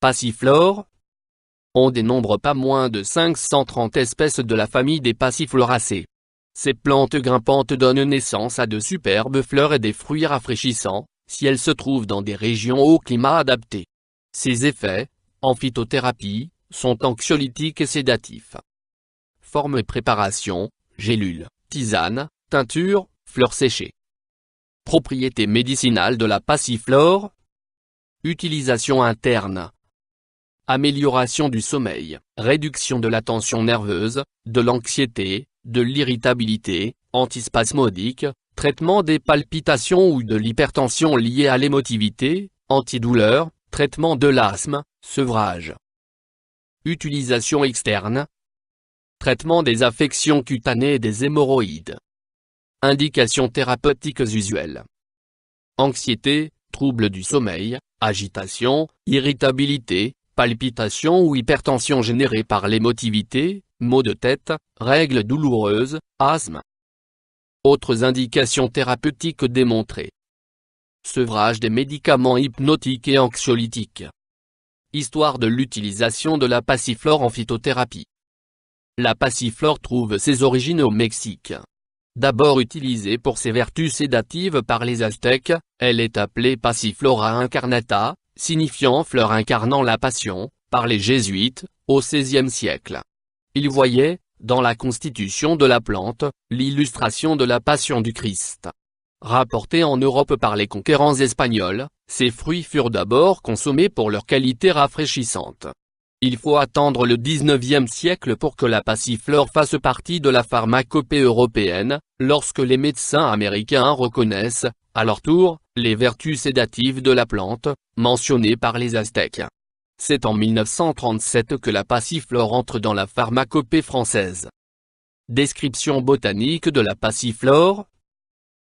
Passiflore. On dénombre pas moins de 530 espèces de la famille des Passifloracées. Ces plantes grimpantes donnent naissance à de superbes fleurs et des fruits rafraîchissants, si elles se trouvent dans des régions au climat adapté. Ces effets, en phytothérapie, sont anxiolytiques et sédatifs. Forme et préparation, gélules, tisane, teinture, fleurs séchées. Propriétés médicinales de la passiflore. Utilisation interne. Amélioration du sommeil, réduction de la tension nerveuse, de l'anxiété, de l'irritabilité, antispasmodique, traitement des palpitations ou de l'hypertension liée à l'émotivité, antidouleur, traitement de l'asthme, sevrage. Utilisation externe. Traitement des affections cutanées et des hémorroïdes. Indications thérapeutiques usuelles. Anxiété, troubles du sommeil, agitation, irritabilité, palpitations ou hypertension générée par l'émotivité, maux de tête, règles douloureuses, asthme. Autres indications thérapeutiques démontrées. Sevrage des médicaments hypnotiques et anxiolytiques. Histoire de l'utilisation de la passiflore en phytothérapie. La passiflore trouve ses origines au Mexique. D'abord utilisée pour ses vertus sédatives par les Aztèques, elle est appelée Passiflora incarnata, signifiant fleur incarnant la passion, par les jésuites, au XVIe siècle. Ils voyaient, dans la constitution de la plante, l'illustration de la passion du Christ. Rapportés en Europe par les conquérants espagnols, ces fruits furent d'abord consommés pour leur qualité rafraîchissante. Il faut attendre le XIXe siècle pour que la passiflore fasse partie de la pharmacopée européenne, lorsque les médecins américains reconnaissent, à leur tour, les vertus sédatives de la plante, mentionnées par les Aztèques. C'est en 1937 que la passiflore entre dans la pharmacopée française. Description botanique de la passiflore.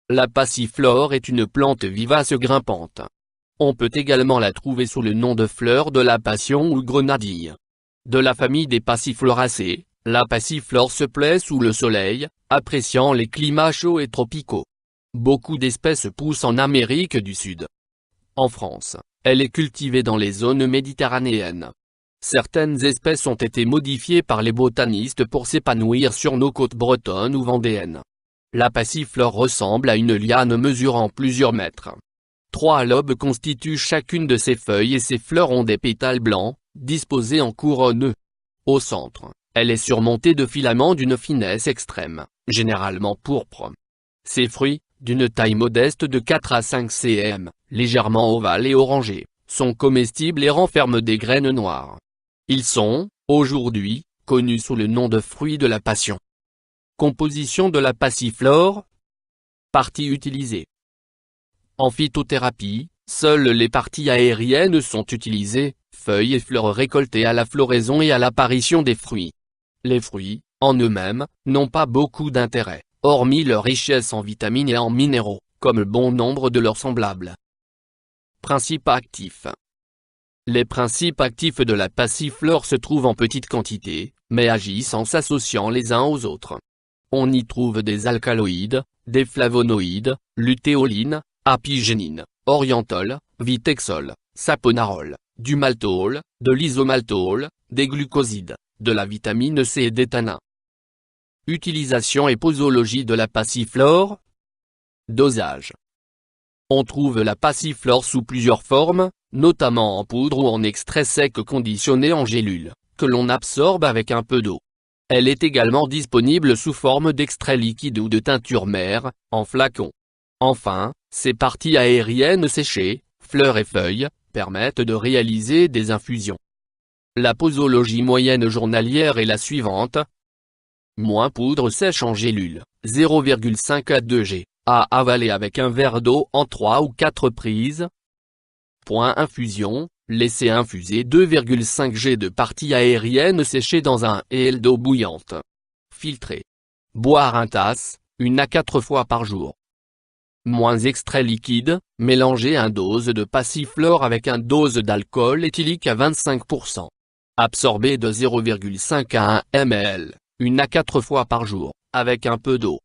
La passiflore est une plante vivace grimpante. On peut également la trouver sous le nom de fleur de la passion ou grenadille. De la famille des Passifloracées, la passiflore se plaît sous le soleil, appréciant les climats chauds et tropicaux. Beaucoup d'espèces poussent en Amérique du Sud. En France, elle est cultivée dans les zones méditerranéennes. Certaines espèces ont été modifiées par les botanistes pour s'épanouir sur nos côtes bretonnes ou vendéennes. La passiflore ressemble à une liane mesurant plusieurs mètres. 3 lobes constituent chacune de ses feuilles et ses fleurs ont des pétales blancs, disposés en couronne. Au centre, elle est surmontée de filaments d'une finesse extrême, généralement pourpre. Ses fruits, d'une taille modeste de 4 à 5 cm, légèrement ovales et orangés, sont comestibles et renferment des graines noires. Ils sont, aujourd'hui, connus sous le nom de fruits de la passion. Composition de la passiflore. Parties utilisées. En phytothérapie, seules les parties aériennes sont utilisées, feuilles et fleurs récoltées à la floraison et à l'apparition des fruits. Les fruits, en eux-mêmes, n'ont pas beaucoup d'intérêt, hormis leur richesse en vitamines et en minéraux, comme bon nombre de leurs semblables. Principes actifs. Les principes actifs de la passiflore se trouvent en petite quantité, mais agissent en s'associant les uns aux autres. On y trouve des alcaloïdes, des flavonoïdes, lutéoline, apigénine, orienthol, vitexol, saponarol, du maltol, de l'isomaltol, des glucosides, de la vitamine C et des tanins. Utilisation et posologie de la passiflore. Dosage. On trouve la passiflore sous plusieurs formes, notamment en poudre ou en extrait sec conditionné en gélule, que l'on absorbe avec un peu d'eau. Elle est également disponible sous forme d'extrait liquide ou de teinture mère, en flacon. Enfin, ces parties aériennes séchées, fleurs et feuilles, permettent de réaliser des infusions. La posologie moyenne journalière est la suivante. Moins poudre sèche en gélule, 0,5 à 2 g, à avaler avec un verre d'eau en 3 ou 4 prises. Point infusion, laissez infuser 2,5 g de parties aériennes séchées dans un HL d'eau bouillante. Filtrer. Boire 1 tasse, 1 à 4 fois par jour. Moins extrait liquide, mélangez 1 dose de passiflore avec 1 dose d'alcool éthylique à 25%. Absorbez de 0,5 à 1 ml, 1 à 4 fois par jour, avec un peu d'eau.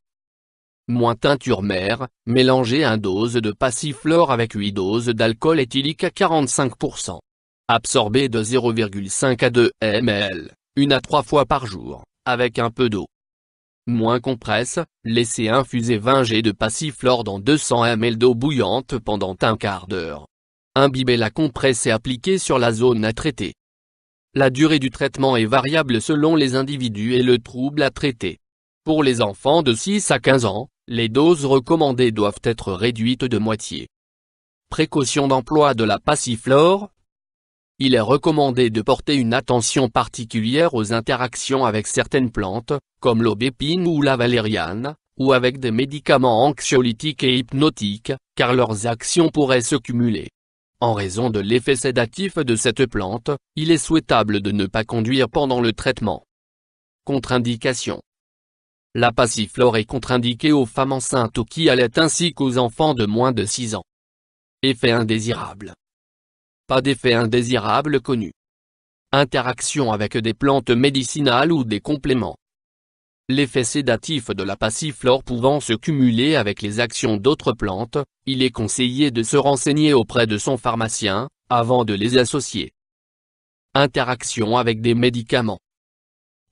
Moins teinture mère, mélangez 1 dose de passiflore avec 8 doses d'alcool éthylique à 45%. Absorbé de 0,5 à 2 ml, 1 à 3 fois par jour, avec un peu d'eau. Moins compresse, laissez infuser 20 g de passiflore dans 200 ml d'eau bouillante pendant un quart d'heure. Imbibez la compresse et appliquez sur la zone à traiter. La durée du traitement est variable selon les individus et le trouble à traiter. Pour les enfants de 6 à 15 ans, les doses recommandées doivent être réduites de moitié. Précaution d'emploi de la passiflore. Il est recommandé de porter une attention particulière aux interactions avec certaines plantes, comme l'aubépine ou la valériane, ou avec des médicaments anxiolytiques et hypnotiques, car leurs actions pourraient se cumuler. En raison de l'effet sédatif de cette plante, il est souhaitable de ne pas conduire pendant le traitement. Contre-indication. La passiflore est contre-indiquée aux femmes enceintes ou qui allaitent ainsi qu'aux enfants de moins de 6 ans. Effet indésirable. Pas d'effet indésirable connu. Interaction avec des plantes médicinales ou des compléments. L'effet sédatif de la passiflore pouvant se cumuler avec les actions d'autres plantes, il est conseillé de se renseigner auprès de son pharmacien, avant de les associer. Interaction avec des médicaments.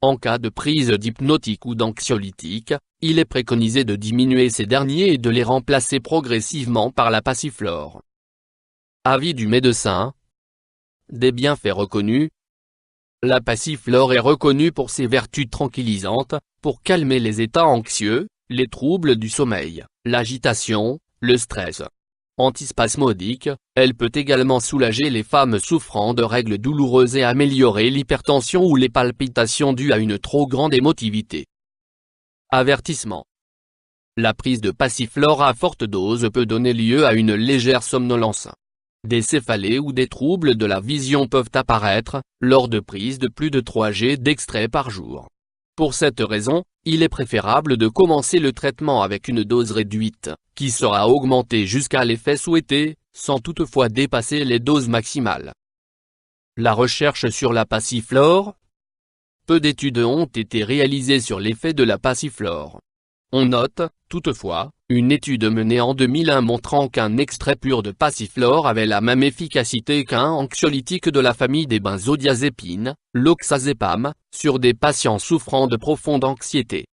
En cas de prise d'hypnotique ou d'anxiolytique, il est préconisé de diminuer ces derniers et de les remplacer progressivement par la passiflore. Avis du médecin. Des bienfaits reconnus. La passiflore est reconnue pour ses vertus tranquillisantes, pour calmer les états anxieux, les troubles du sommeil, l'agitation, le stress. Antispasmodique, elle peut également soulager les femmes souffrant de règles douloureuses et améliorer l'hypertension ou les palpitations dues à une trop grande émotivité. Avertissement. La prise de passiflore à forte dose peut donner lieu à une légère somnolence. Des céphalées ou des troubles de la vision peuvent apparaître, lors de prises de plus de 3 g d'extrait par jour. Pour cette raison, il est préférable de commencer le traitement avec une dose réduite, qui sera augmentée jusqu'à l'effet souhaité, sans toutefois dépasser les doses maximales. La recherche sur la passiflore. Peu d'études ont été réalisées sur l'effet de la passiflore. On note, toutefois, une étude menée en 2001 montrant qu'un extrait pur de passiflore avait la même efficacité qu'un anxiolytique de la famille des benzodiazépines, l'oxazépam, sur des patients souffrant de profonde anxiété.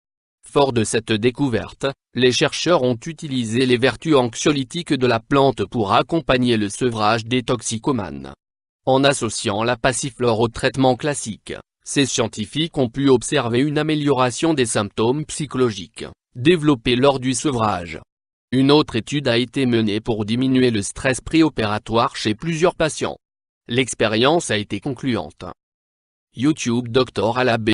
Fort de cette découverte, les chercheurs ont utilisé les vertus anxiolytiques de la plante pour accompagner le sevrage des toxicomanes. En associant la passiflore au traitement classique, ces scientifiques ont pu observer une amélioration des symptômes psychologiques développés lors du sevrage. Une autre étude a été menée pour diminuer le stress préopératoire chez plusieurs patients. L'expérience a été concluante. YouTube Dr Alabé